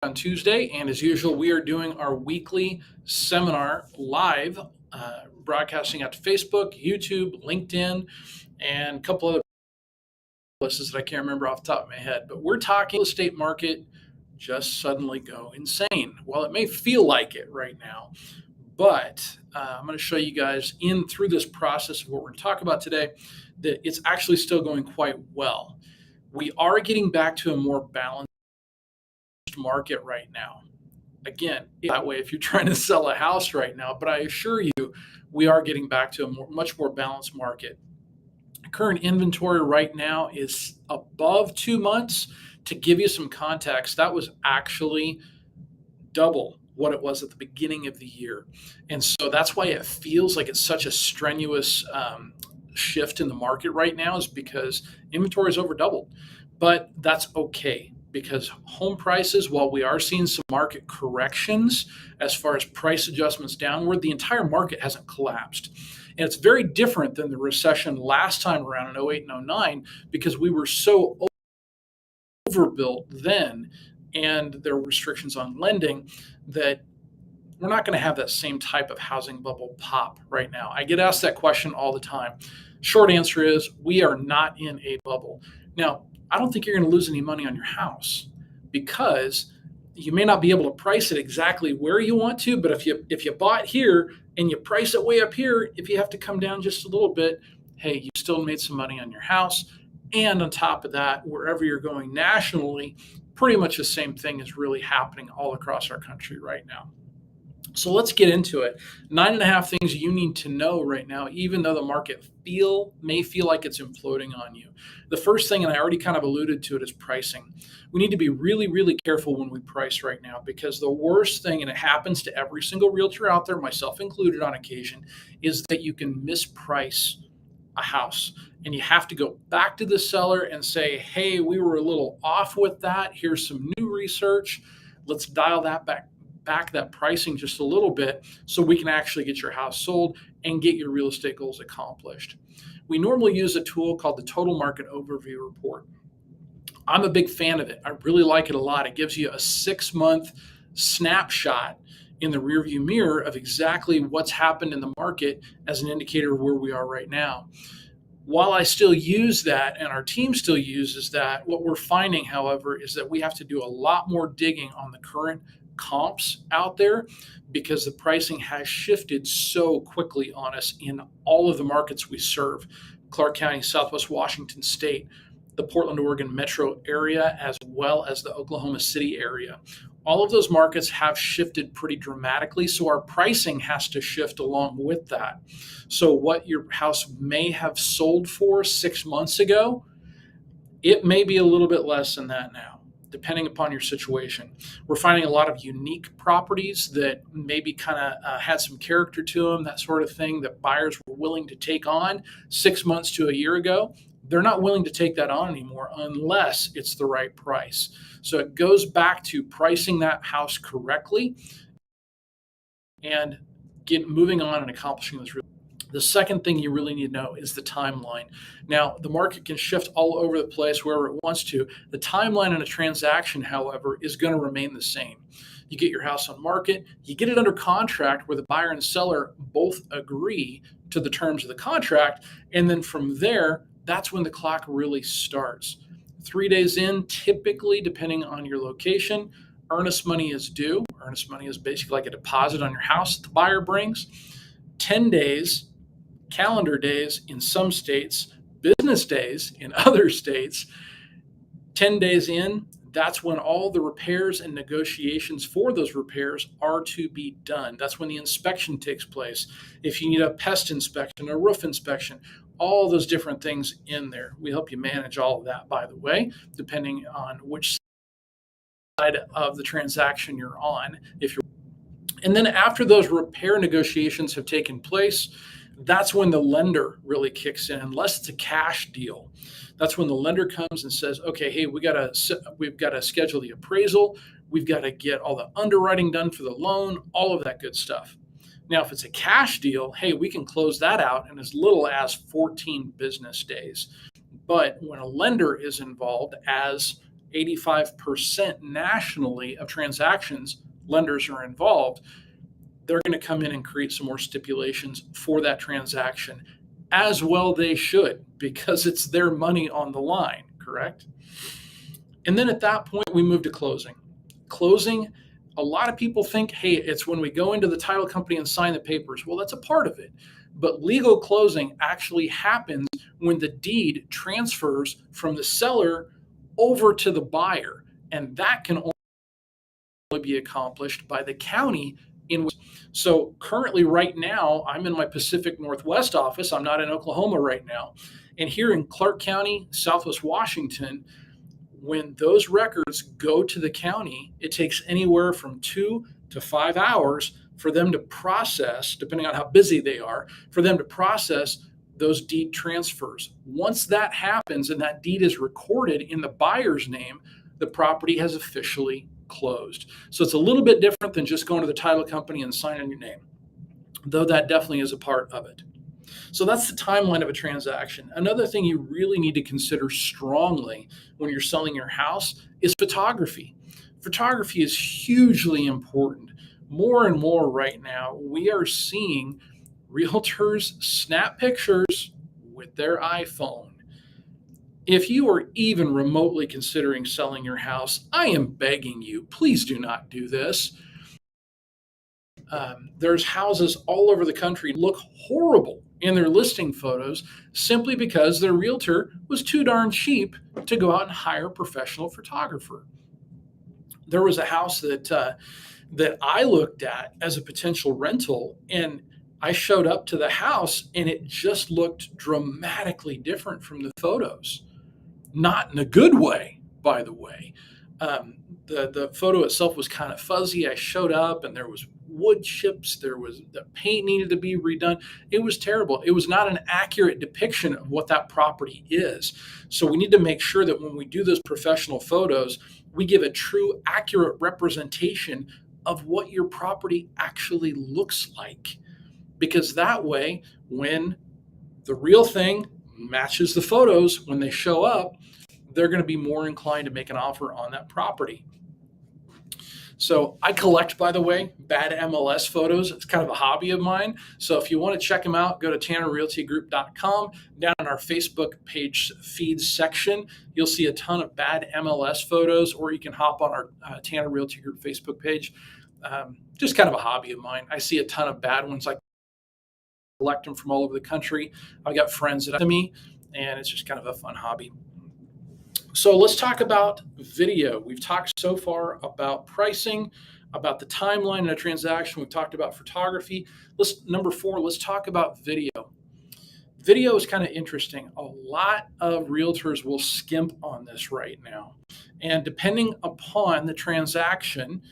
on Tuesday, and as usual, we are doing our weekly seminar live, broadcasting out to Facebook, YouTube, LinkedIn, and a couple other places that I can't remember off the top of my head. But we're talking real estate market just suddenly go insane. Well, it may feel like it right now, but I'm going to show you guys in through this process of what we're going to talk about today that it's actually still going quite well. We are getting back to a more balanced market right now. Again, that way if you're trying to sell a house right now, but I assure you, we are getting back to a much more balanced market. Current inventory right now is above 2 months. To give you some context, that was actually double what it was at the beginning of the year. And so that's why it feels like it's such a strenuous shift in the market right now, is because inventory is over doubled. But that's okay, because home prices, while we are seeing some market corrections as far as price adjustments downward, the entire market hasn't collapsed. And it's very different than the recession last time around in '08 and '09, because we were so overbuilt then and there were restrictions on lending that we're not going to have that same type of housing bubble pop right now. I get asked that question all the time. Short answer is we are not in a bubble. Now, I don't think you're going to lose any money on your house, because you may not be able to price it exactly where you want to, but if you bought here and you price it way up here, if you have to come down just a little bit, hey, you still made some money on your house. And on top of that, wherever you're going nationally, pretty much the same thing is really happening all across our country right now. So let's get into it. 9.5 things you need to know right now, even though the market may feel like it's imploding on you. The first thing, and I already kind of alluded to it, is pricing. We need to be really, really careful when we price right now, because the worst thing, and it happens to every single realtor out there, myself included on occasion, is that you can misprice a house. And you have to go back to the seller and say, hey, we were a little off with that. Here's some new research. Let's dial that back that pricing just a little bit so we can actually get your house sold and get your real estate goals accomplished. We normally use a tool called the Total Market Overview Report. I'm a big fan of it. I really like it a lot. It gives you a 6-month snapshot in the rearview mirror of exactly what's happened in the market as an indicator of where we are right now. While I still use that and our team still uses that, what we're finding, however, is that we have to do a lot more digging on the current comps out there, because the pricing has shifted so quickly on us in all of the markets we serve: Clark County, Southwest Washington State, the Portland, Oregon metro area, as well as the Oklahoma City area. All of those markets have shifted pretty dramatically, so our pricing has to shift along with that. So what your house may have sold for 6 months ago, it may be a little bit less than that now, depending upon your situation. We're finding a lot of unique properties that maybe kind of had some character to them, that sort of thing, that buyers were willing to take on 6 months to a year ago. They're not willing to take that on anymore unless it's the right price. So it goes back to pricing that house correctly and moving on and accomplishing those. The second thing you really need to know is the timeline. Now, the market can shift all over the place wherever it wants to. The timeline in a transaction, however, is going to remain the same. You get your house on market, you get it under contract where the buyer and seller both agree to the terms of the contract, and then from there, that's when the clock really starts. 3 days in, typically, depending on your location, earnest money is due. Earnest money is basically like a deposit on your house that the buyer brings. 10 days, calendar days in some states, business days in other states. 10 days in, that's when all the repairs and negotiations for those repairs are to be done. That's when the inspection takes place. If you need a pest inspection, a roof inspection, all those different things in there. We help you manage all of that, by the way, depending on which side of the transaction you're on. And then after those repair negotiations have taken place, that's when the lender really kicks in, unless it's a cash deal. That's when the lender comes and says, okay, hey, we've got to schedule the appraisal. We've got to get all the underwriting done for the loan, all of that good stuff. Now, if it's a cash deal, hey, we can close that out in as little as 14 business days. But when a lender is involved, as 85% nationally of transactions, lenders are involved, they're going to come in and create some more stipulations for that transaction. As well they should, because it's their money on the line, correct? And then at that point, we move to closing. Closing, a lot of people think, hey, it's when we go into the title company and sign the papers. Well, that's a part of it. But legal closing actually happens when the deed transfers from the seller over to the buyer. And that can only be accomplished by the county in which. So currently, right now, I'm in my Pacific Northwest office. I'm not in Oklahoma right now. And here in Clark County, Southwest Washington, when those records go to the county, it takes anywhere from 2 to 5 hours for them to process, depending on how busy they are, for them to process those deed transfers. Once that happens and that deed is recorded in the buyer's name, the property has officially closed. So it's a little bit different than just going to the title company and signing your name, though that definitely is a part of it. So that's the timeline of a transaction. Another thing you really need to consider strongly when you're selling your house is photography. Photography is hugely important. More and more right now, we are seeing realtors snap pictures with their iPhone. If you are even remotely considering selling your house, I am begging you, please do not do this. There's houses all over the country look horrible in their listing photos simply because their realtor was too darn cheap to go out and hire a professional photographer. There was a house that I looked at as a potential rental, and I showed up to the house and it just looked dramatically different from the photos. Not in a good way, by the way. The photo itself was kind of fuzzy. I showed up and there was wood chips. There was the paint needed to be redone. It was terrible. It was not an accurate depiction of what that property is. So we need to make sure that when we do those professional photos, we give a true, accurate representation of what your property actually looks like. Because that way, when the real thing matches the photos, when they show up, they're going to be more inclined to make an offer on that property. So I collect, by the way, bad MLS photos. It's kind of a hobby of mine. So if you want to check them out, go to tannerrealtygroup.com. Down in our Facebook page feeds section, you'll see a ton of bad MLS photos, or you can hop on our Tanner Realty Group Facebook page. Just kind of a hobby of mine. I see a ton of bad ones. I collect them from all over the country. I've got friends that me, and it's just kind of a fun hobby. So let's talk about video. We've talked so far about pricing, about the timeline in a transaction. We've talked about photography. Number 4, let's talk about video. Video is kind of interesting. A lot of realtors will skimp on this right now. And depending upon the transaction,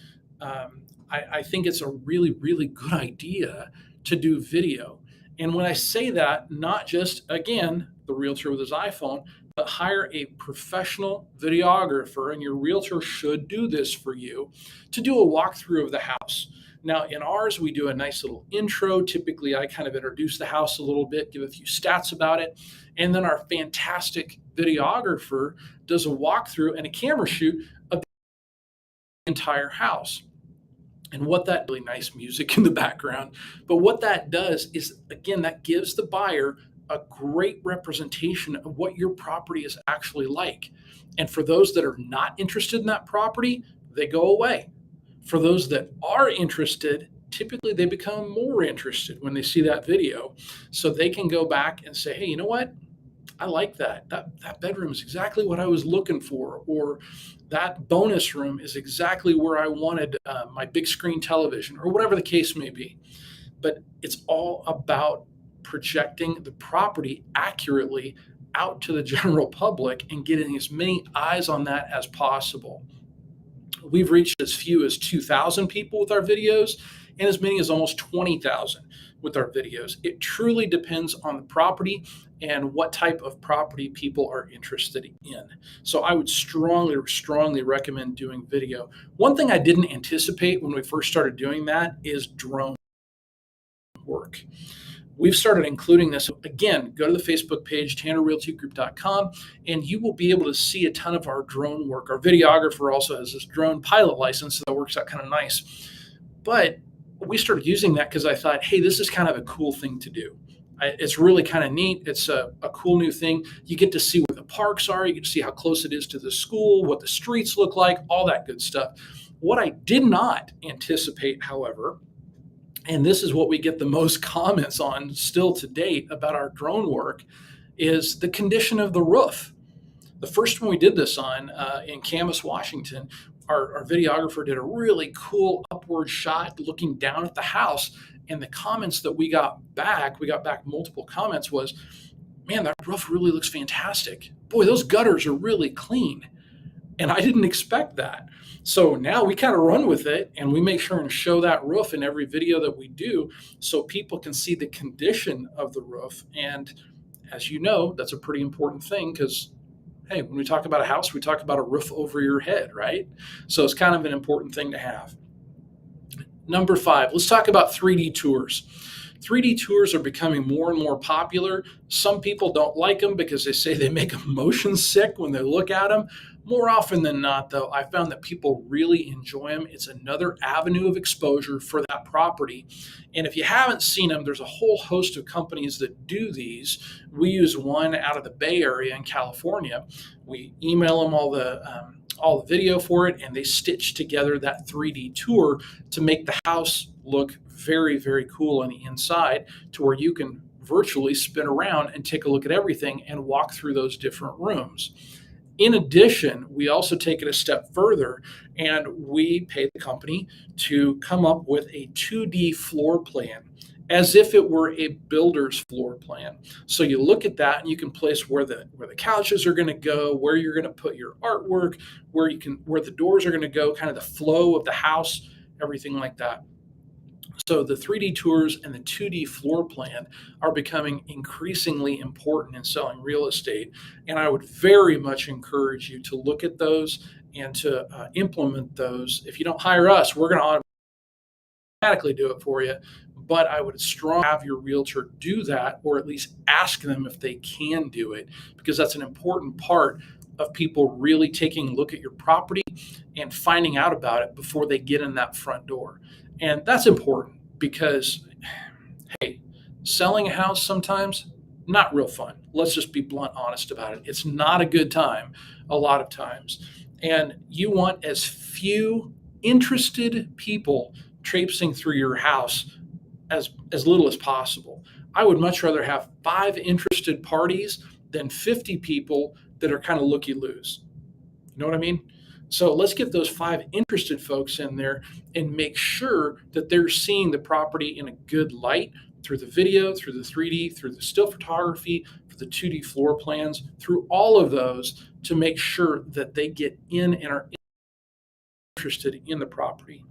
I think it's a really, really good idea to do video. And when I say that, not just, again, the realtor with his iPhone, but hire a professional videographer, and your realtor should do this for you, to do a walkthrough of the house. Now, in ours, we do a nice little intro. Typically, I kind of introduce the house a little bit, give a few stats about it, and then our fantastic videographer does a walkthrough and a camera shoot of the entire house. And what that really nice music in the background, but what that does is, again, that gives the buyer a great representation of what your property is actually like. And for those that are not interested in that property, they go away. For those that are interested, typically they become more interested when they see that video. So they can go back and say, hey, you know what? I like that. That bedroom is exactly what I was looking for, or that bonus room is exactly where I wanted my big screen television, or whatever the case may be. But it's all about projecting the property accurately out to the general public and getting as many eyes on that as possible. We've reached as few as 2,000 people with our videos and as many as almost 20,000 with our videos. It truly depends on the property and what type of property people are interested in. So I would strongly recommend doing video. One thing I didn't anticipate when we first started doing that is drone work. we've started including this. Again, go to the Facebook page, tannerrealtygroup.com, and you will be able to see a ton of our drone work. Our videographer also has this drone pilot license, so that works out kind of nice. But we started using that because I thought, hey, this is kind of a cool thing to do. It's really kind of neat. It's a cool new thing. You get to see where the parks are. You get to see how close it is to the school, what the streets look like, all that good stuff. What I did not anticipate, however, and this is what we get the most comments on still to date about our drone work, is the condition of the roof. The first one we did this on in Camas, Washington, our videographer did a really cool upward shot looking down at the house. And the comments that we got back multiple comments, was, man, that roof really looks fantastic. Boy, those gutters are really clean. And I didn't expect that. So now we kind of run with it, and we make sure and show that roof in every video that we do so people can see the condition of the roof. And as you know, that's a pretty important thing because, hey, when we talk about a house, we talk about a roof over your head, right? So it's kind of an important thing to have. Number 5, let's talk about 3D tours. 3D tours are becoming more and more popular. Some people don't like them because they say they make them motion sick when they look at them. More often than not, though, I found that people really enjoy them. It's another avenue of exposure for that property. And if you haven't seen them, there's a whole host of companies that do these. We use one out of the Bay Area in California. We email them all the video for it, and they stitch together that 3D tour to make the house look very, very cool on the inside, to where you can virtually spin around and take a look at everything and walk through those different rooms. In addition, we also take it a step further, and we pay the company to come up with a 2D floor plan, as if it were a builder's floor plan. So you look at that and you can place where the couches are going to go, where you're going to put your artwork, where the doors are going to go, kind of the flow of the house, everything like that. So the 3D tours and the 2D floor plan are becoming increasingly important in selling real estate. And I would very much encourage you to look at those and to implement those. If you don't hire us, we're going to automatically do it for you. But I would strongly have your realtor do that, or at least ask them if they can do it, because that's an important part of people really taking a look at your property and finding out about it before they get in that front door. And that's important because, hey, selling a house sometimes, not real fun. Let's just be blunt, honest about it. It's not a good time a lot of times. And you want as few interested people traipsing through your house as little as possible. I would much rather have 5 interested parties than 50 people that are kind of looky-loos. You know what I mean? So let's get those 5 interested folks in there and make sure that they're seeing the property in a good light through the video, through the 3D, through the still photography, for the 2D floor plans, through all of those, to make sure that they get in and are interested in the property.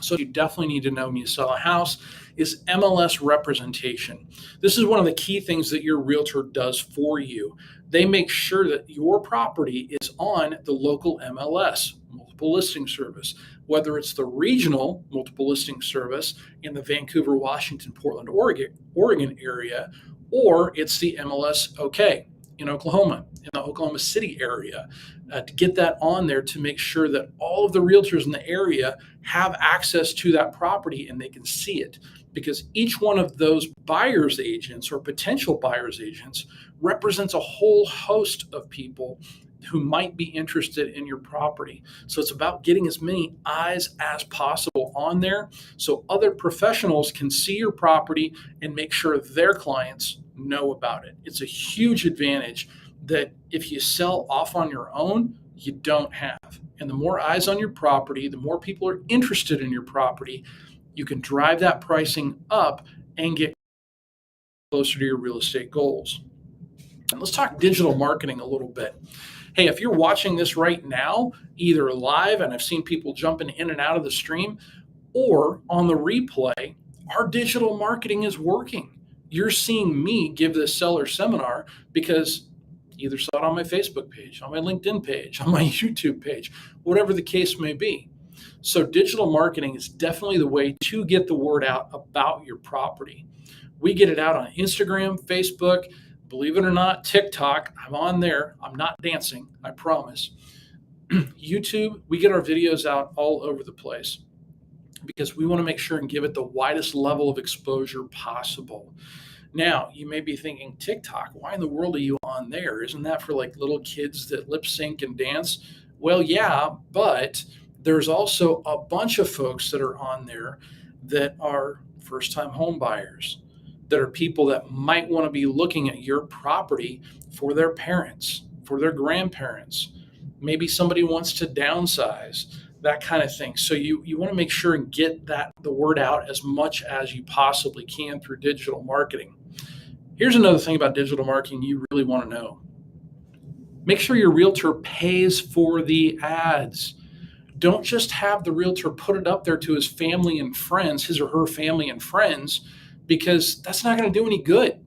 So you definitely need to know when you sell a house is MLS representation. This is one of the key things that your realtor does for you. They make sure that your property is on the local MLS, multiple listing service, whether it's the regional multiple listing service in the Vancouver, Washington, Portland, Oregon area, or it's the MLS OK in Oklahoma, in the Oklahoma City area, to get that on there to make sure that all of the realtors in the area have access to that property and they can see it. Because each one of those buyer's agents or potential buyer's agents represents a whole host of people who might be interested in your property. So it's about getting as many eyes as possible on there so other professionals can see your property and make sure their clients know about it. It's a huge advantage that if you sell off on your own, you don't have. And the more eyes on your property, the more people are interested in your property, you can drive that pricing up and get closer to your real estate goals. And let's talk digital marketing a little bit. Hey, if you're watching this right now, either live, and I've seen people jumping in and out of the stream, or on the replay, our digital marketing is working. You're seeing me give this seller seminar because you either saw it on my Facebook page, on my LinkedIn page, on my YouTube page, whatever the case may be. So digital marketing is definitely the way to get the word out about your property. We get it out on Instagram, Facebook, believe it or not, TikTok. I'm on there. I'm not dancing, I promise. YouTube, we get our videos out all over the place because we want to make sure and give it the widest level of exposure possible. Now, you may be thinking, TikTok, why in the world are you on there? Isn't that for like little kids that lip sync and dance? Well, yeah, but there's also a bunch of folks that are on there that are first time home buyers, that are people that might want to be looking at your property for their parents, for their grandparents. Maybe somebody wants to downsize, that kind of thing. So you want to make sure and get the word out as much as you possibly can through digital marketing. Here's another thing about digital marketing you really want to know. Make sure your realtor pays for the ads. Don't just have the realtor put it up there to his family and friends, his or her family and friends, because that's not going to do any good.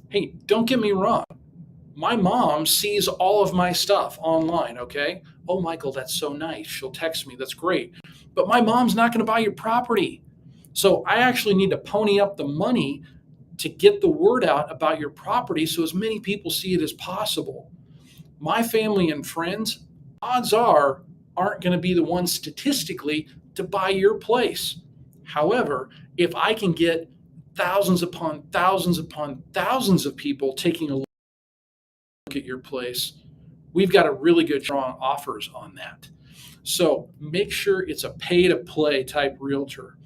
Hey, don't get me wrong. My mom sees all of my stuff online, okay? Oh, Michael, that's so nice. She'll text me. That's great. But my mom's not going to buy your property. So I actually need to pony up the money to get the word out about your property so as many people see it as possible. My family and friends, odds are, aren't going to be the ones statistically to buy your place. However, if I can get thousands upon thousands upon thousands of people taking a look at your place, we've got a really good strong offers on that. So make sure it's a pay to play type realtor,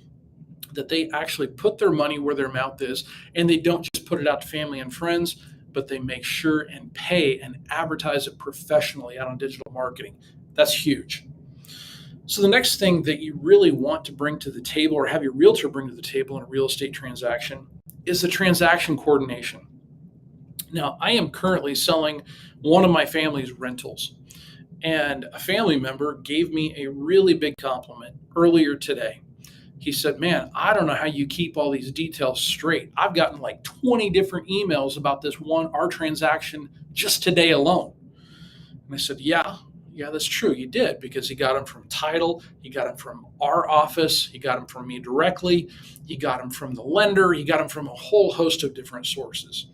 that they actually put their money where their mouth is, and they don't just put it out to family and friends, but they make sure and pay and advertise it professionally out on digital marketing. That's huge. So the next thing that you really want to bring to the table, or have your realtor bring to the table in a real estate transaction, is the transaction coordination. Now, I am currently selling one of my family's rentals, and a family member gave me a really big compliment earlier today. He said, man, I don't know how you keep all these details straight. I've gotten like 20 different emails about our transaction just today alone. And I said, yeah, that's true. You did, because he got them from title. He got them from our office. He got them from me directly. He got them from the lender. He got them from a whole host of different sources.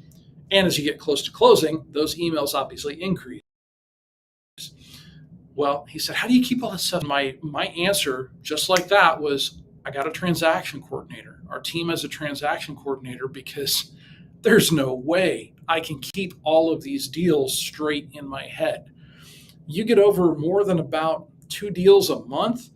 And as you get close to closing, those emails obviously increase. Well, he said, how do you keep all this stuff? My answer, just like that, was I got a transaction coordinator. Our team has a transaction coordinator, because there's no way I can keep all of these deals straight in my head. You get over more than about 2 deals a month,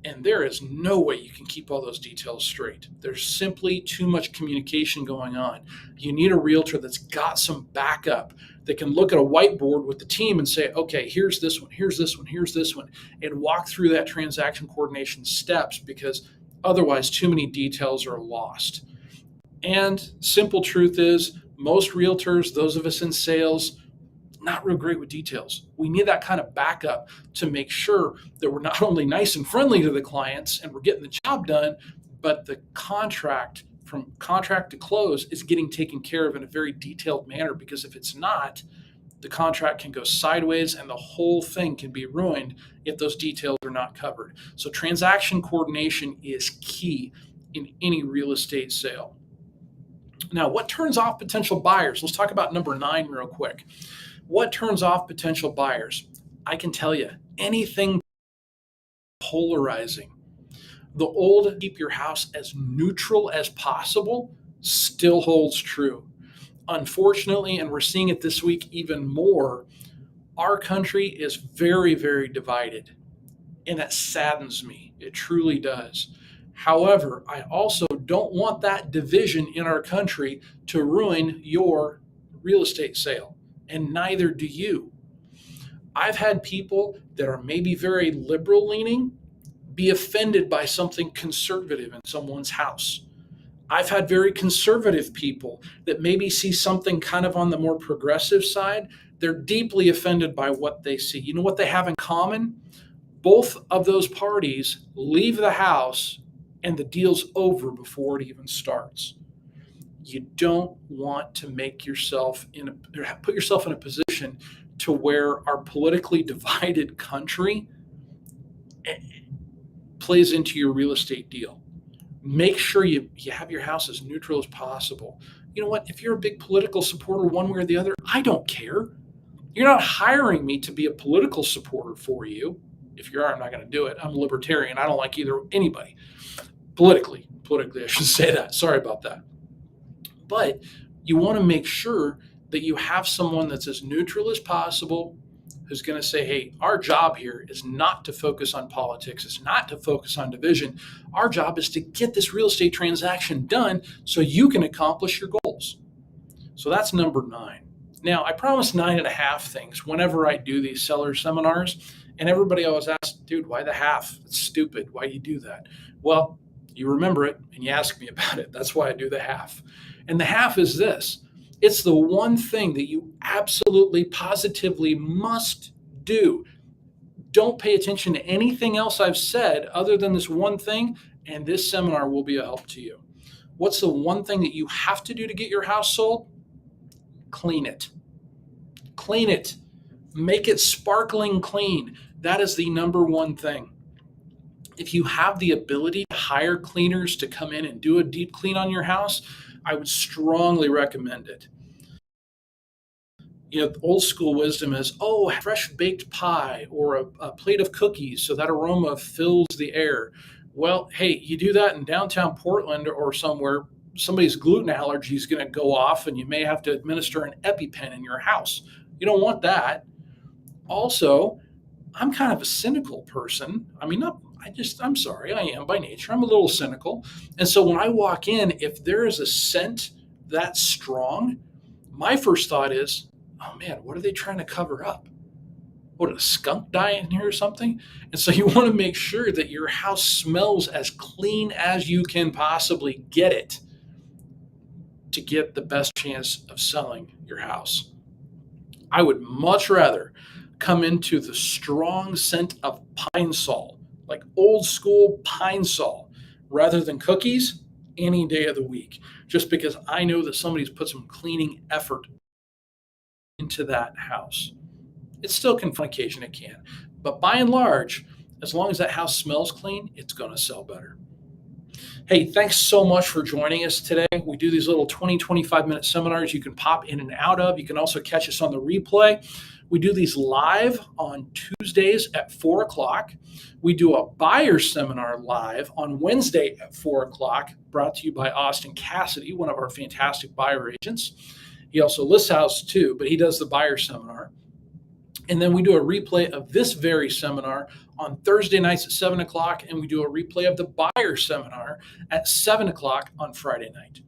and there is no way you can keep all those details straight. There's simply too much communication going on. You need a realtor that's got some backup, that can look at a whiteboard with the team and say, okay, here's this one, here's this one, here's this one, and walk through that transaction coordination steps, because otherwise too many details are lost. And simple truth is, most realtors, those of us in sales, not real great with details. We need that kind of backup to make sure that we're not only nice and friendly to the clients and we're getting the job done, but the contract, from contract to close, is getting taken care of in a very detailed manner. Because if it's not, the contract can go sideways and the whole thing can be ruined if those details are not covered. So transaction coordination is key in any real estate sale. Now, what turns off potential buyers? Let's talk about number 9 real quick. What turns off potential buyers? I can tell you, anything polarizing. The old keep your house as neutral as possible still holds true. Unfortunately, and we're seeing it this week even more, our country is very, very divided. And that saddens me. It truly does. However, I also don't want that division in our country to ruin your real estate sale. And neither do you. I've had people that are maybe very liberal leaning be offended by something conservative in someone's house. I've had very conservative people that maybe see something kind of on the more progressive side. They're deeply offended by what they see. You know what they have in common? Both of those parties leave the house and the deal's over before it even starts. You don't want to put yourself in a position to where our politically divided country plays into your real estate deal. Make sure you have your house as neutral as possible. You know what? If you're a big political supporter one way or the other, I don't care. You're not hiring me to be a political supporter for you. If you are, I'm not going to do it. I'm a libertarian. I don't like either anybody politically, I should say that. Sorry about that. But you want to make sure that you have someone that's as neutral as possible, who's going to say, hey, our job here is not to focus on politics. It's not to focus on division. Our job is to get this real estate transaction done so you can accomplish your goals. So that's number 9. Now, I promise 9.5 things whenever I do these seller seminars. And everybody always asks, dude, why the half? It's stupid. Why do you do that? Well, you remember it and you ask me about it. That's why I do the half. And the half is this. It's the one thing that you absolutely, positively must do. Don't pay attention to anything else I've said other than this one thing, and this seminar will be a help to you. What's the one thing that you have to do to get your house sold? Clean it. Clean it. Make it sparkling clean. That is the number one thing. If you have the ability to hire cleaners to come in and do a deep clean on your house, I would strongly recommend it. You know, old school wisdom is, oh, fresh baked pie or a plate of cookies so that aroma fills the air. Well, hey, you do that in downtown Portland or somewhere, somebody's gluten allergy is going to go off and you may have to administer an EpiPen in your house. You don't want that. Also, I'm kind of a cynical person. I mean, I'm sorry, I am by nature. I'm a little cynical. And so when I walk in, if there is a scent that strong, my first thought is, oh man, what are they trying to cover up? What, a skunk die in here or something? And so you want to make sure that your house smells as clean as you can possibly get it to get the best chance of selling your house. I would much rather come into the strong scent of Pine Sol, like old school Pine Sol, rather than cookies any day of the week, just because I know that somebody's put some cleaning effort into that house. It still can, on occasion it can, but by and large, as long as that house smells clean, it's going to sell better. Hey, thanks so much for joining us today. We do these little 25-minute seminars you can pop in and out of. You can also catch us on the replay. We do these live on Tuesdays at 4 o'clock. We do a buyer seminar live on Wednesday at 4 o'clock, brought to you by Austin Cassidy, one of our fantastic buyer agents. He also lists house too, but he does the buyer seminar. And then we do a replay of this very seminar on Thursday nights at 7 o'clock, and we do a replay of the buyer seminar at 7 o'clock on Friday night.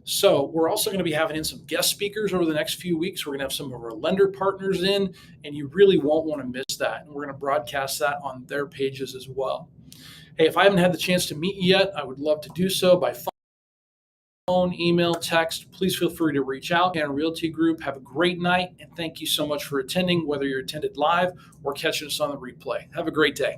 So we're also going to be having in some guest speakers over the next few weeks. We're going to have some of our lender partners in, and you really won't want to miss that. And we're going to broadcast that on their pages as well. Hey, if I haven't had the chance to meet you yet, I would love to do so by phone, email, text. Please feel free to reach out. And Realty Group, have a great night, and thank you so much for attending, whether you're attended live or catching us on the replay. Have a great day.